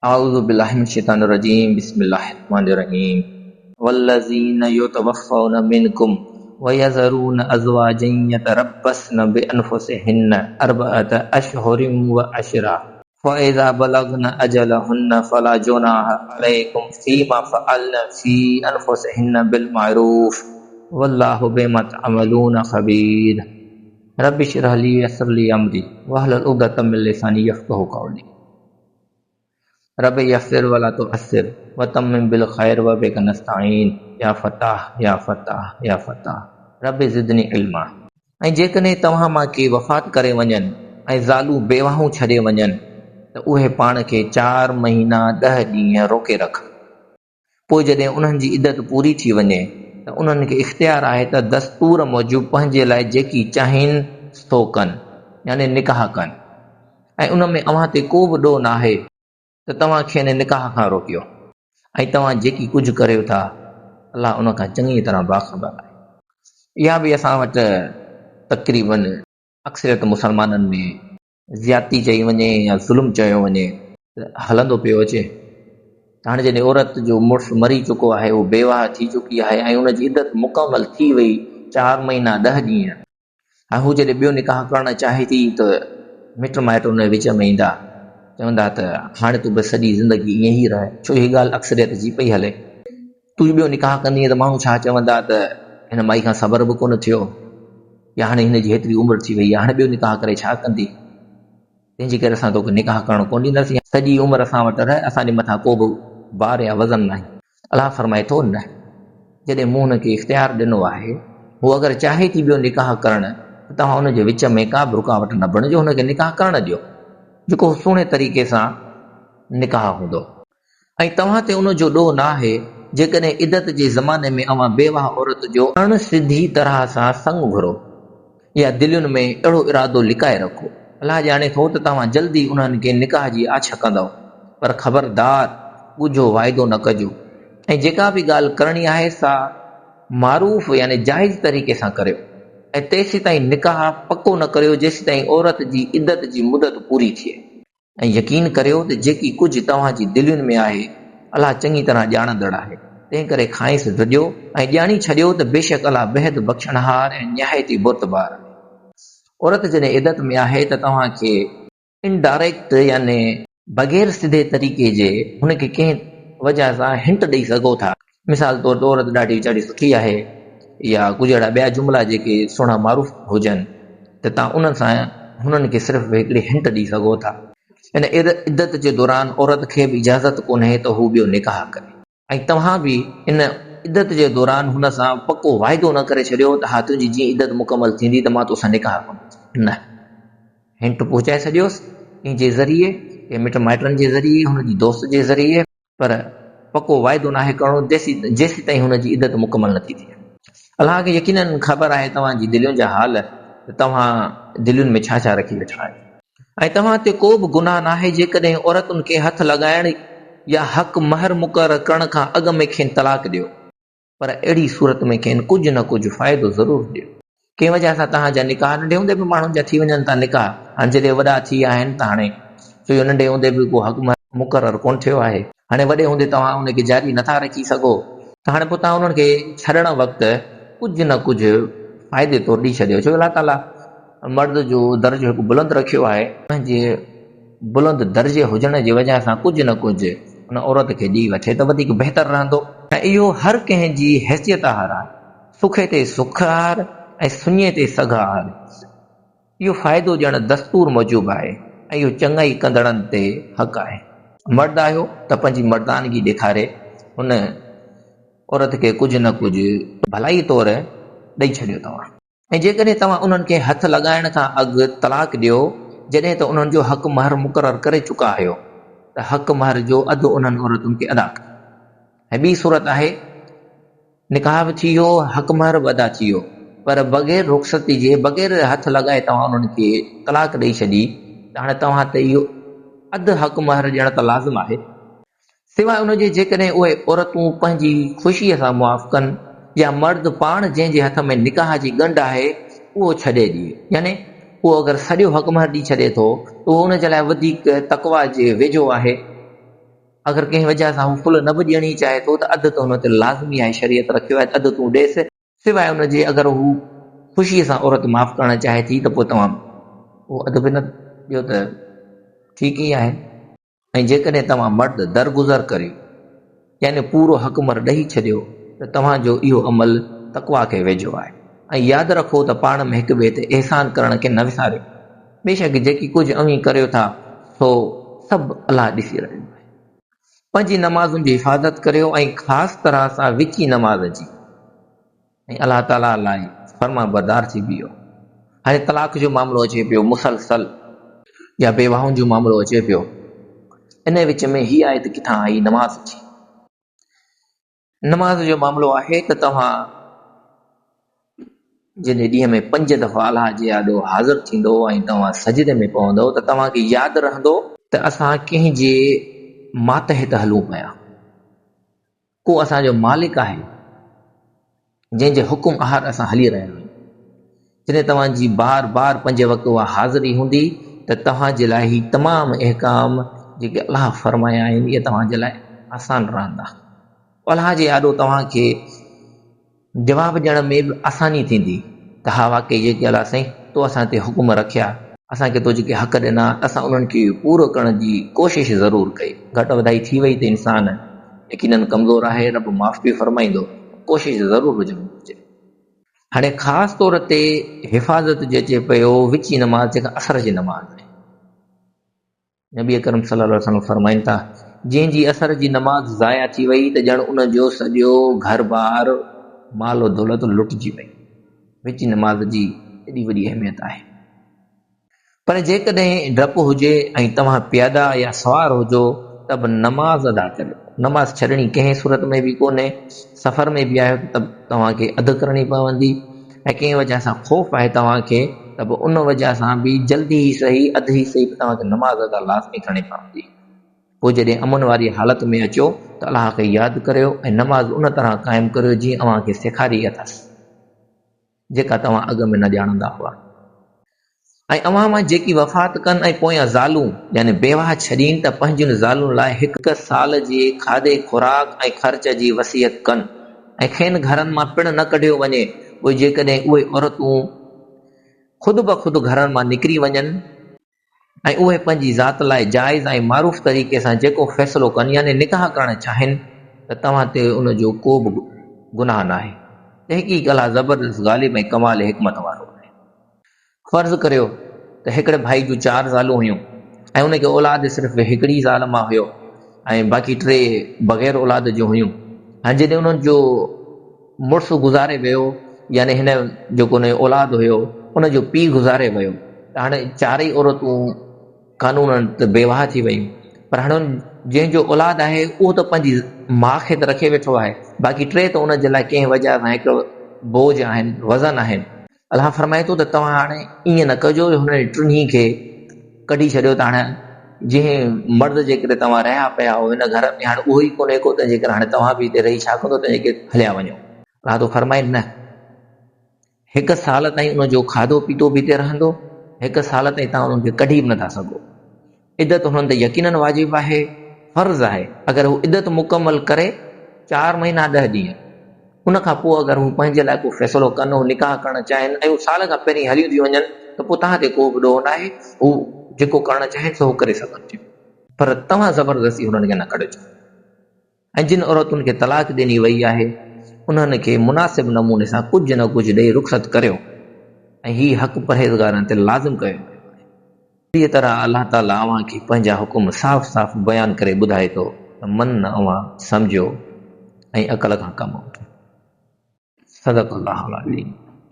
أعوذ بالله من الشيطان الرجيم بسم الله الرحمن الرحيم والذين يتوفون منكم ويذرون أزواجا يتربصن بأنفسهن أربعة أشهر وعشرا فإذا بلغن أجلهن فلا جناح عليكم فيما فعلن في أنفسهن بالمعروف والله بما تعملون خبير رب اشرح لي ويسر لي أمري واحلل عقدة من لساني يفقهوا قولي رب یسر ولا تعسر وتمم بالخير وبك نستعين या फताह या फताह या फताह रब ज़िदनी इल्मा। ऐं जेकॾहिं तव्हां मां के वफ़ात करे वञनि ऐं ज़ालूं बेवाहूं छॾे वञनि त उहे पाण खे 4 महीना 10 ॾींहं रोके रख। पोइ जॾहिं उन्हनि जी इद्दत पूरी थी वञे त उन्हनि खे इख़्तियार आहे त दस्तूर मूजिबि पंहिंजे लाइ जेकी चाहिनि सो कनि, यानी निकाह कनि, ऐं उन में अव्हां ते को बि ॾोह न आहे त तव्हां खे निकाह खां रोकियो। ऐं तव्हां जेकी कुझु करियो था अलाह उन खां चङी तरह बाख़बर आहे। इहा बि असां वटि तक़रीबन अक्सरियत मुसलमाननि में ज़्यादती चई वञे या ज़ुल्म चयो वञे त हलंदो पियो अचे। हाणे जॾहिं औरत जो मुड़ुसु मरी चुको आहे, उहो बेवाह थी चुकी आहे ऐं उनजी इद्दत मुकमल थी वई 4 महीना 10 ॾींहं, ऐं हू जॾहिं ॿियो निकाह करणु चाहे थी त मिट माइट उन विच में ईंदा, चवंदा त हाणे तूं बसि सॼी ज़िंदगी ईअं ई रहे, छो हीअ ॻाल्हि अक्सरियत जी पई हले। तूं ॿियो निकाह कंदीअ त माण्हू छा चवंदा त हिन माई खां सबर बि कोन थियो, या हाणे हिन जी हेतिरी उमिरि थी वई आहे, हाणे ॿियो निकाह करे छा कंदी, तंहिंजे करे असां तोखे निकाह करणु कोन ॾींदासीं, सॼी उमिरि असां वटि रहे, असांजे मथां को बि बार या वज़न न आहे। अलाह फरमाए थो न, जॾहिं मूं हुनखे इख़्तियार ॾिनो आहे, हू अगरि चाहे थी ॿियो निकाह करणु त तव्हां हुनजे विच में का बि रुकावट न बणिजो, हुनखे निकाह करणु ॾियो जेको सुहिणे तरीक़े सां निकाह हूंदो। ऐं तव्हां ते उनजो ॾोह न आहे जेकॾहिं इद्दत जे ज़माने में अव्हां बेवाह औरत जो अणसिधी तरह सां संग घुरो या दिलयुनि में अहिड़ो इरादो लिकाए रखो। अलाह ॼाणे थो त तव्हां जल्दी उन्हनि खे निकाह जी आछ कंदव, पर ख़बरदार ॻुझो वाइदो न कजो। ऐं जेका बि ॻाल्हि करणी आहे सा मारूफ़ यानी जाइज़ तरीक़े सां करियो, ऐं तेसि ताईं निकाह पको न करियो जेसि ताईं औरत जी इद्दत जी मुदत पूरी थिए। ऐं यकीन करियो त जेकी कुझु तव्हांजी दिलयुनि में आहे अलाह चङी तरह ॼाणंदड़ आहे, तंहिं करे खांइसि ॾियो ऐं ॼाणी छॾियो त बेशक अलाह बेहद बख़्शणहार ऐं निहायती बुर्तबार आहे। औरत जॾहिं इद्दत में आहे त तव्हांखे इनडायरेक्ट यानी बग़ैर सिधे तरीक़े जे हुनखे कंहिं वजह सां हिंट ॾेई सघो था। मिसाल तौर ते औरत ॾाढी वीचारी सुठी आहे या कुझु अहिड़ा ॿिया जुमिला जेके सुहिणा मारूफ़ हुजनि त तव्हां उन्हनि सां हुननि खे सिर्फ़ु हिकिड़ी हिंट ॾेई सघो था। इन इद्दत जे दौरान औरत खे बि इजाज़त कोन्हे त हू ॿियो निकाह करे, ऐं तव्हां बि इन इद्दत जे दौरान हुन सां पको वाइदो न करे छॾियो त हा तुंहिंजी जीअं इद्दत मुकमल थींदी त मां तोसां निकाह कंदुसि। न, हिंट पहुचाए छॾियोसि कंहिंजे ज़रिए, कंहिं मिट माइटनि जे ज़रिए, हुनजी दोस्त जे ज़रिए, पर पको वाइदो न आहे करणो जेसि ताईं हुनजी इद्दत मुकमल नथी थिए। अलाह खे यकीनन ख़बर आहे तव्हांजी दिलयुनि जा हाल, त तव्हां दिलयुनि में छा छा रखी वेठा आहियो। ऐं तव्हां ते को बि गुनाह न आहे जेकॾहिं औरतुनि खे हथ लॻाइण या हक़ महर मुक़ररु करण खां अॻु में खेनि तलाक ॾियो, पर अहिड़ी सूरत में खेनि कुझु न कुझु फ़ाइदो ज़रूरु ॾियो। कंहिं वजह सां तव्हांजा निकाह नंढे हूंदे बि माण्हुनि जा थी वञनि था निकाह, हाणे जॾहिं वॾा थी विया आहिनि त हाणे छो जो नंढे हूंदे बि को हक़ महर मुक़ररु कोन थियो आहे, हाणे वॾे हूंदे तव्हां उनखे जारी नथा रखी सघो त हाणे पोइ तव्हां उन्हनि खे छॾण वक़्तु कुझु न कुझु फ़ाइदे तौरु ॾेई छॾियो। छो अलाह ताला मर्द जो दर्जो हिकु बुलंद रखियो आहे, पंहिंजे बुलंद दर्जे हुजण जी वजह सां कुझु न कुझु उन औरत खे ॾेई वठे त वधीक बहितर रहंदो। ऐं इहो हर कंहिंजी हैसियत हार आहे, सुखे ते सुखार ऐं सुञे ते सगार। इहो फ़ाइदो ॼण दस्तूर मौजूदु आहे ऐं इहो चङाई कंदड़नि ते हक़ आहे। मर्द आहियो त पंहिंजी मर्दानगी ॾेखारे हुन औरत खे कुझु न कुझु भलाई तौरु ॾेई छॾियो तव्हां। ऐं जेकॾहिं तव्हां उन्हनि खे हथ लॻाइण खां अॻु तलाक ॾियो जॾहिं त उन्हनि जो हक़ महर मुक़ररु करे चुका आहियो त हक़ महर जो अधु उन्हनि औरतुनि खे अदा कयो। ऐं ॿी सूरत आहे निकाह बि थी वियो, हक़ महर बि अदा थी वियो, पर बग़ैर रुख़सती जे बग़ैर हथ लॻाए तव्हां उन्हनि खे तलाक ॾेई छॾी त हाणे तव्हां ते इहो अधु हक़ महर ॾियण त लाज़िम आहे। सवाइ उनजे जेकॾहिं उहे औरतूं पंहिंजी ख़ुशीअ सां मुआफ़ कनि या मर्द पाण जंहिंजे हथ में निकाह जी ॻंढ आहे उहो छॾे ॾिए, यानी उहो अगरि सॼो हक़ महर ॾेई छॾे थो त उहो हुनजे लाइ वधीक तक़वा जे वेझो आहे अगरि कंहिं वजह सां हू फुल न बि ॾियणी चाहे थो त अधु त हुन ते लाज़मी आहे, शरीयत रखियो आहे अधु तूं ॾेसि, सिवाइ हुनजे अगरि हू ख़ुशीअ सां औरत माफ़ करणु चाहे थी त पोइ तव्हां उहो अधु बि न ॾियो त ठीकु ई आहे। ऐं जेकॾहिं तव्हां मर्द दरगुज़र करियो यानी पूरो हक़मर ॾेई छॾियो त तव्हांजो इहो अमल तक़वा खे वेझो आहे। ऐं यादि रखो त पाण में हिक ॿिए ते अहसान करण खे न विसारियो। बेशक जेकी कुझु अवीं करियो था सो सभु अलाह ॾिसी रहियो आहे। पंहिंजी नमाज़ुनि जी हिफ़ाज़त करियो ऐं ख़ासि तरह सां विची नमाज़ जी, ऐं अलाह ताला लाइ फर्मा बरदार थी बीहो। हाणे तलाक जो मामिलो अचे पियो, मुसलसल या बेवाहुनि जो मामिलो अचे पियो, इन विच में हीअ आयत किथां आई? नमाज़ जी। नमाज़ जो मामिलो आहे त तव्हां जॾहिं ॾींहं में 5 दफ़ा अलाह जे आॾो हाज़िर थींदो ऐं तव्हां सजदे में पवंदो त तव्हांखे यादि रहंदो त असां कंहिंजे मातहत हलूं पिया। को असांजो मालिक आहे जंहिंजे हुकुम आहार असां हली रहिया आहियूं। जॾहिं तव्हांजी बार बार 5 वक़्त उहा हाज़िरी हूंदी त तव्हांजे लाइ ही तमामु अहकाम जेके अलाह फरमाया आहिनि इहे तव्हांजे लाइ आसान रहंदा। अलाह जे आॾो तव्हांखे जवाबु ॾियण में बि आसानी थींदी त हा वाक़ई जेके अलाह साईं तो असां ते हुकुम रखिया, असांखे तो जेके हक़ ॾिना असां उन्हनि खे पूरो करण जी कोशिशि ज़रूरु कई। घटि वधाई थी वई त इंसान यकीननि कमज़ोर आहे, रब माफ़ बि फरमाईंदो, कोशिशि ज़रूरु हुजणी घुरिजे। हाणे ख़ासि तौर ते हिफ़ाज़त जे अचे पियो विची नमाज़ जेका असर जी नमाज़ आहे। नबी अकरम सल्लल्लाहु अलैहि वसल्लम फरमाइनि था जंहिंजी असर जी नमाज़ ज़ाया थी वई त ॼण उनजो सॼो घर बार मालो दौलत लुटिजी वई। विची नमाज़ जी एॾी वॾी अहमियत आहे। पर जेकॾहिं डपु हुजे ऐं तव्हां प्यादा या सवार हुजो त बि नमाज़ अदा करियो। नमाज़ छॾणी कंहिं सूरत में बि कोन्हे। सफ़र में बि आहियो त तव्हांखे अधु करणी पवंदी, ऐं कंहिं वजह सां ख़ौफ़ आहे तव्हांखे त बि उन वजह सां बि जल्दी ई सही अधु ई सही तव्हांखे नमाज़ अदा लाज़मी करणी पवंदी। पोइ जॾहिं अमन वारी हालत में अचो त अलाह खे यादि करियो ऐं नमाज़ उन तरह क़ाइमु करियो जीअं अव्हांखे सेखारी अथसि, जेका तव्हां अॻु में न ॼाणंदा हुआ। ऐं अव्हां मां जेकी वफ़ात कनि ऐं पोयां ज़ालूं यानी बेवाह छॾीनि त पंहिंजनि ज़ालुनि लाइ 1 साल जे खाधे खुराक ऐं ख़र्च जी वसियत कनि ऐं खेनि घरनि मां पिणु न कढियो वञे। पोइ जेकॾहिं उहे औरतूं ख़ुदि ब ख़ुदि घरनि मां निकिरी वञनि ऐं उहे पंहिंजी ज़ात लाइ जाइज़ ऐं मारूफ़ तरीक़े सां जेको फ़ैसिलो कनि यानी निकाह करणु चाहिनि त तव्हां ते उनजो को बि गुनाह न आहे। तहक़ीक़ अलाह ज़बरदस्त ग़ालिब ऐं कमाल हिकमत वारो आहे। फ़र्ज़ु करियो त हिकिड़े भाई जूं 4 ज़ालूं हुयूं ऐं उनखे औलाद सिर्फ़ु हिकिड़ी ज़ाल मां हुयो ऐं बाक़ी 3 बग़ैर औलाद जो हुयूं। हाणे जॾहिं उन्हनि जो मुड़ुसु गुज़ारे वियो यानी हिन जेको उन औलाद हुयो उनजो पीउ गुज़ारे वियो त हाणे 4 ई औरतूं कानूननि त बेवाह थी वयूं। पर हाणे जंहिंजो औलाद आहे उहो त पंहिंजी माउ खे त रखे वेठो आहे, बाक़ी 3 त उनजे लाइ कंहिं वजह सां हिकु बोझ आहिनि, वज़न आहिनि। अलाह फरमाए थो त तव्हां हाणे ईअं न कजो हुन 3 खे कढी छॾियो त हाणे जंहिं मर्द जे करे तव्हां रहिया पिया हो हिन घर में हाणे उहो ई कोन्हे को, तंहिंजे करे हाणे तव्हां बि हिते रही छा कंदो, तंहिंजे करे हलिया वञो। अलाह थो फरमाए न, 1 साल ताईं उनजो खाधो पीतो बि हिते रहंदो, 1 साल ताईं तव्हां उन्हनि खे कढी बि नथा सघो। इद्दत हुननि ते यकीननि वाजिबु आहे, फ़र्ज़ु आहे। अगरि हू इद्दत मुकमल करे 4 महीना 10 ॾींहं, उन खां पोइ अगरि हू पंहिंजे लाइ को फ़ैसिलो कनि, हू निकाह करणु चाहिनि ऐं हू साल खां पहिरीं हलियूं थी वञनि त पोइ तव्हां ते को बि ॾोह न आहे, हू जेको करणु चाहिनि सो करे सघनि थियूं। पर तव्हां ज़बरदस्ती हुननि खे न कढिजो। ऐं जिन औरतुनि खे तलाक ॾिनी वई आहे उन्हनि खे मुनासिब नमूने सां कुझु न कुझु ॾेई रुख़सत करियो ऐं हीउ हक़ परहेज़गारनि ते लाज़िम कयो। अहिड़ी तरह अलाह ताला अव्हांखे पंहिंजा हुकुम साफ़ साफ़ बयानु करे ॿुधाए थो त मन अव्हां सम्झो ऐं अक़ल खां कमु वठो। सदक़ल्लाहुल अज़ीम।